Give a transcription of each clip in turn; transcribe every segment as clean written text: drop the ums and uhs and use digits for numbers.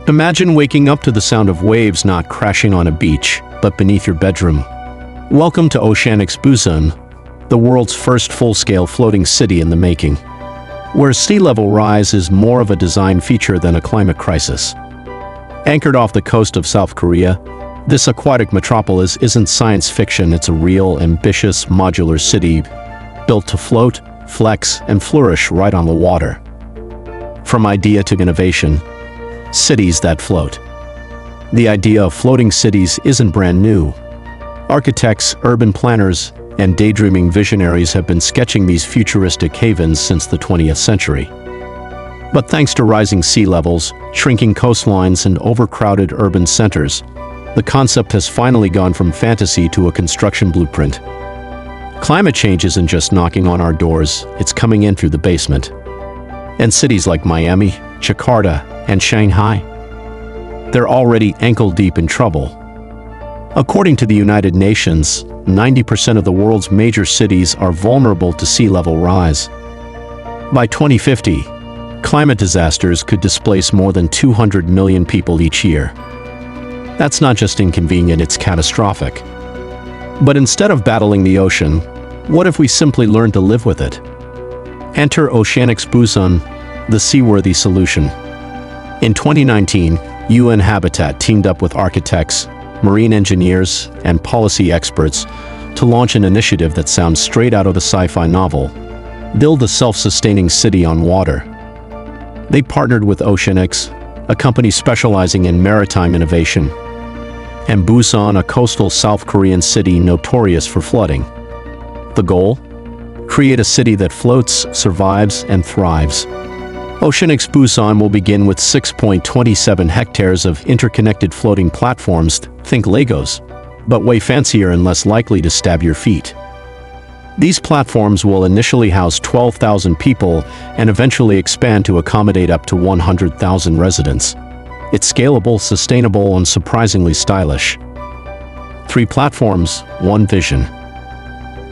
Imagine waking up to the sound of waves not crashing on a beach, but beneath your bedroom. Welcome to Oceanix Busan, the world's first full-scale floating city in the making, where sea level rise is more of a design feature than a climate crisis. Anchored off the coast of South Korea, this aquatic metropolis isn't science fiction, it's a real, ambitious, modular city built to float, flex, and flourish right on the water. From idea to innovation, cities that float. The idea of floating cities isn't brand new. Architects, urban planners, and daydreaming visionaries have been sketching these futuristic havens since the 20th century. But thanks to rising sea levels, shrinking coastlines, and overcrowded urban centers, the concept has finally gone from fantasy to a construction blueprint. Climate change isn't just knocking on our doors, it's coming in through the basement. And cities like Miami, Jakarta, and Shanghai, they're already ankle-deep in trouble. According to the United Nations, 90% of the world's major cities are vulnerable to sea level rise. By 2050, climate disasters could displace more than 200 million people each year. That's not just inconvenient, it's catastrophic. But instead of battling the ocean, what if we simply learn to live with it? Enter Oceanix Busan, the seaworthy solution. In 2019, UN Habitat teamed up with architects, marine engineers, and policy experts to launch an initiative that sounds straight out of the sci-fi novel, Build a Self-Sustaining City on Water. They partnered with Oceanix, a company specializing in maritime innovation, and Busan, a coastal South Korean city notorious for flooding. The goal? Create a city that floats, survives, and thrives. Oceanix Busan will begin with 6.27 hectares of interconnected floating platforms, think Legos, but way fancier and less likely to stab your feet. These platforms will initially house 12,000 people and eventually expand to accommodate up to 100,000 residents. It's scalable, sustainable, and surprisingly stylish. 3 platforms, 1 vision.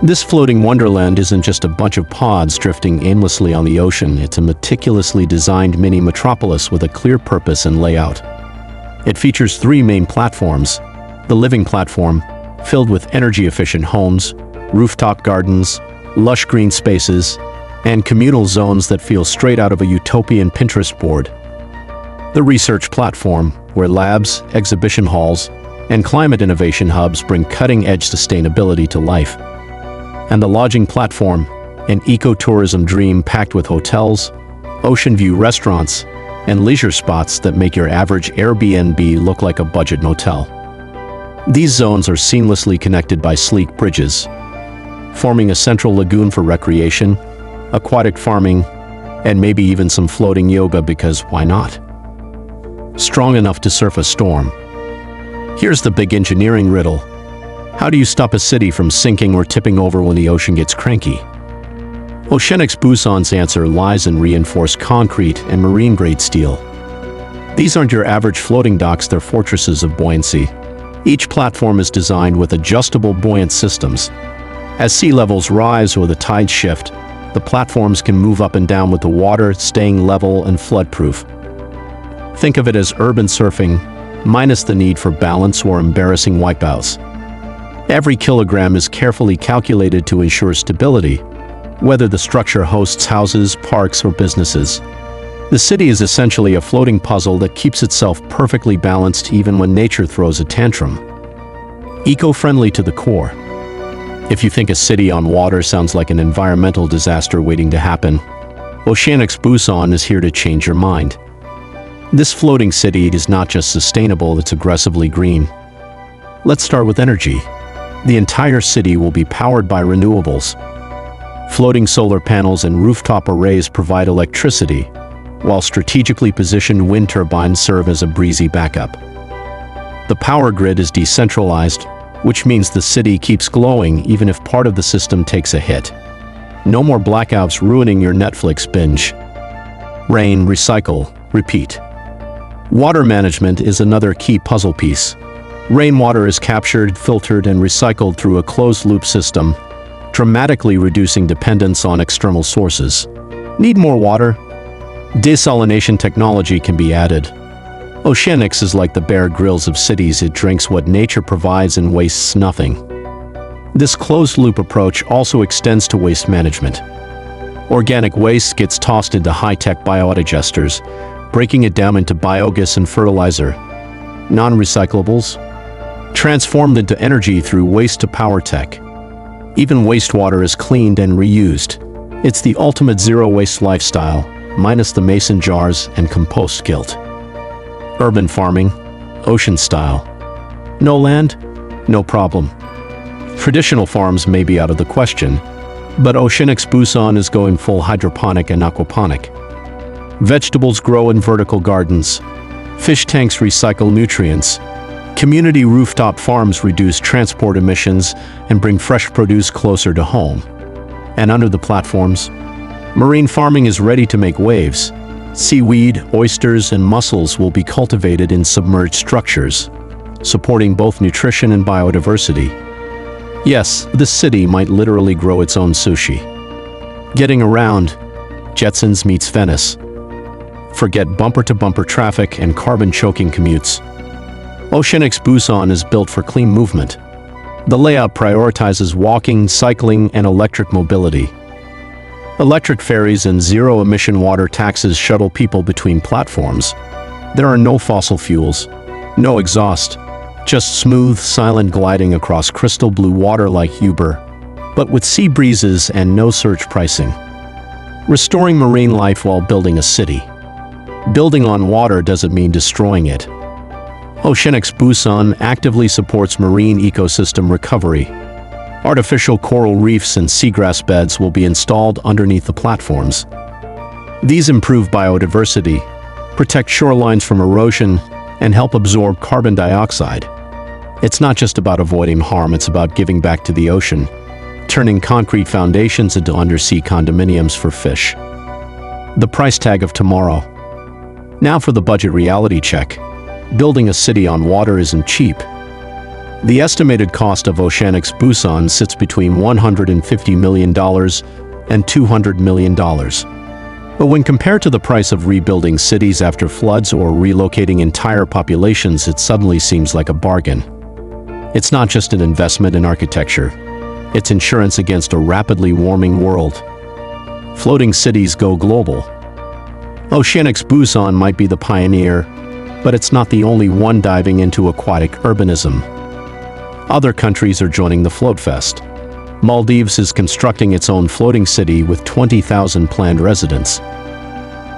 This floating wonderland isn't just a bunch of pods drifting aimlessly on the ocean, it's a meticulously designed mini metropolis with a clear purpose and layout. It features 3 main platforms: the living platform, filled with energy-efficient homes, rooftop gardens, lush green spaces, and communal zones that feel straight out of a utopian Pinterest board. The research platform, where labs, exhibition halls, and climate innovation hubs bring cutting-edge sustainability to life. And the lodging platform, an ecotourism dream packed with hotels, ocean view restaurants, and leisure spots that make your average Airbnb look like a budget motel. These zones are seamlessly connected by sleek bridges, forming a central lagoon for recreation, aquatic farming, and maybe even some floating yoga, because why not? Strong enough to surf a storm. Here's the big engineering riddle. How do you stop a city from sinking or tipping over when the ocean gets cranky? Oceanix Busan's answer lies in reinforced concrete and marine-grade steel. These aren't your average floating docks, they're fortresses of buoyancy. Each platform is designed with adjustable buoyant systems. As sea levels rise or the tides shift, the platforms can move up and down with the water, staying level and flood-proof. Think of it as urban surfing, minus the need for balance or embarrassing wipeouts. Every kilogram is carefully calculated to ensure stability, whether the structure hosts houses, parks, or businesses. The city is essentially a floating puzzle that keeps itself perfectly balanced even when nature throws a tantrum. Eco-friendly to the core. If you think a city on water sounds like an environmental disaster waiting to happen, Oceanix Busan is here to change your mind. This floating city is not just sustainable, it's aggressively green. Let's start with energy. The entire city will be powered by renewables. Floating solar panels and rooftop arrays provide electricity, while strategically positioned wind turbines serve as a breezy backup. The power grid is decentralized, which means the city keeps glowing even if part of the system takes a hit. No more blackouts ruining your Netflix binge. Rain, recycle, repeat. Water management is another key puzzle piece. Rainwater is captured, filtered, and recycled through a closed-loop system, dramatically reducing dependence on external sources. Need more water? Desalination technology can be added. Oceanix is like the Bear Grylls of cities. It drinks what nature provides and wastes nothing. This closed-loop approach also extends to waste management. Organic waste gets tossed into high-tech biodigesters, breaking it down into biogas and fertilizer. Non-recyclables, transformed into energy through waste-to-power tech. Even wastewater is cleaned and reused. It's the ultimate zero-waste lifestyle, minus the mason jars and compost guilt. Urban farming, ocean style. No land? No problem. Traditional farms may be out of the question, but Oceanix Busan is going full hydroponic and aquaponic. Vegetables grow in vertical gardens. Fish tanks recycle nutrients. Community rooftop farms reduce transport emissions and bring fresh produce closer to home. And under the platforms, marine farming is ready to make waves. Seaweed, oysters, and mussels will be cultivated in submerged structures, supporting both nutrition and biodiversity. Yes, this city might literally grow its own sushi. Getting around, Jetsons meets Venice. Forget bumper-to-bumper traffic and carbon-choking commutes. Oceanix Busan is built for clean movement. The layout prioritizes walking, cycling, and electric mobility. Electric ferries and zero-emission water taxis shuttle people between platforms. There are no fossil fuels, no exhaust, just smooth, silent gliding across crystal blue water like Uber, but with sea breezes and no surge pricing. Restoring marine life while building a city. Building on water doesn't mean destroying it. Oceanix Busan actively supports marine ecosystem recovery. Artificial coral reefs and seagrass beds will be installed underneath the platforms. These improve biodiversity, protect shorelines from erosion, and help absorb carbon dioxide. It's not just about avoiding harm, it's about giving back to the ocean, turning concrete foundations into undersea condominiums for fish. The price tag of tomorrow. Now for the budget reality check. Building a city on water isn't cheap. The estimated cost of Oceanix Busan sits between $150 million and $200 million. But when compared to the price of rebuilding cities after floods or relocating entire populations, it suddenly seems like a bargain. It's not just an investment in architecture. It's insurance against a rapidly warming world. Floating cities go global. Oceanix Busan might be the pioneer, but it's not the only one diving into aquatic urbanism. Other countries are joining the Float Fest. Maldives is constructing its own floating city with 20,000 planned residents.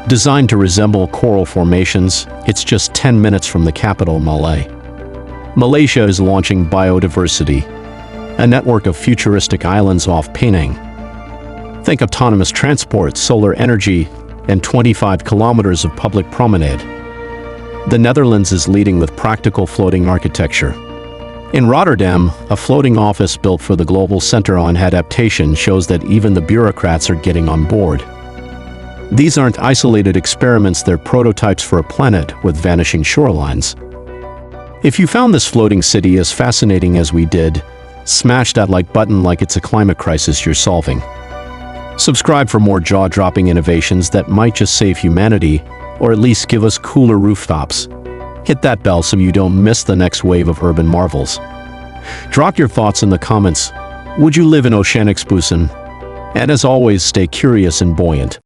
Designed to resemble coral formations, it's just 10 minutes from the capital, Malé. Malaysia is launching Biodiversity, a network of futuristic islands off Penang. Think autonomous transport, solar energy, and 25 kilometers of public promenade. The Netherlands is leading with practical floating architecture. In Rotterdam, a floating office built for the Global Center on Adaptation shows that even the bureaucrats are getting on board. These aren't isolated experiments, they're prototypes for a planet with vanishing shorelines. If you found this floating city as fascinating as we did, smash that like button like it's a climate crisis you're solving. Subscribe for more jaw-dropping innovations that might just save humanity, or at least give us cooler rooftops. Hit that bell so you don't miss the next wave of urban marvels. Drop your thoughts in the comments. Would you live in Oceanix Busan? And as always, stay curious and buoyant.